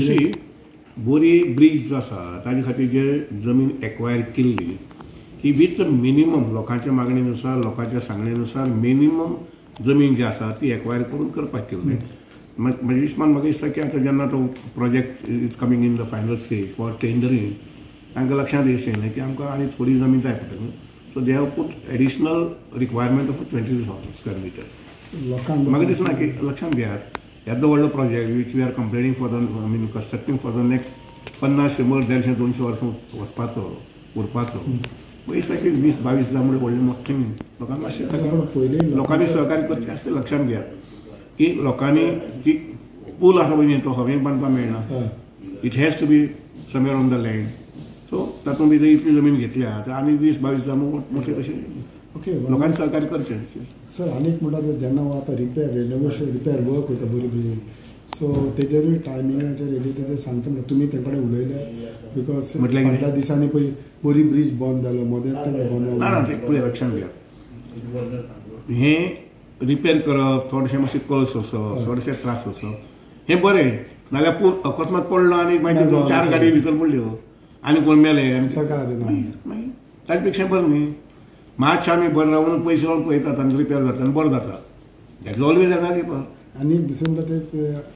अशी बोरी ब्रिज जो आसा ताजे खातीर जे जमीन एक्वायर केल्ली ही विथ मिनिमम लोकांच्या मागणीनुसार लोकांच्या सांगणेनुसार मिनिमम जमीन जी आसा ती एक्वायर करून करपाक केल्ली. म्हज्या दिसमान म्हाका दिसता की आतां जेन्ना तो project is coming in the final stage for tendering तांकां लक्षांत येयलें की आमकां आनी थोडी जमीन जाय पडटली. So they have put additional requirement of 22,000 square metres. म्हाका दिसना की लक्षांत घेयात येदो व्हडलो project which we are complaining for the constructing for the next 50, 100, 150, 200 वर्सां वचपाचो उरपाचो. दिसता की 20-22 जांबळे व्हडलें मोठें लोकांक मातशें लोकांनी सहकार्य करचें अशें लक्षांत घेयात की लोकांनी जी पूल आसा पळय तो हवेन बांदपाक मेळना. It has to be somewhere on the land. So तातूंत भितर इतली जमीन घेतल्या आनी 20-22 जांबळे मोठे कशें ओके लोकांनी सहकार्य करचें. सर आनीक म्हणटा जेन्ना आतां रिपेर वर्क वयता बोरी ब्रिज सो तेजेरूय टायमिंगाचेर हेजेर तेजेर सांगता म्हणटा तुमी ते कडेन उलयले बिकॉज फाटल्या दिसांनी पळय बोरी ब्रिज बंद जालो मदेंच बंद ना ते पळय लक्षांत घेया हें रिपेर करप थोडेशें मातशें कळस वचप थोडेशें त्रास वचप हें बरें. नाल्यार पूल अकस्मात पडलो आनी मागीर 4 गाडी भितर पडल्यो आनी कोण मेले आनी सरकार दिना ताजे पेक्षा बरें न्ही. मातशें आमी बरें रावन पयशे लावन पळयतात आनी रिपेर जाता आनी बरें जाता. That is always an repair. आनी दुसरें म्हणटा ते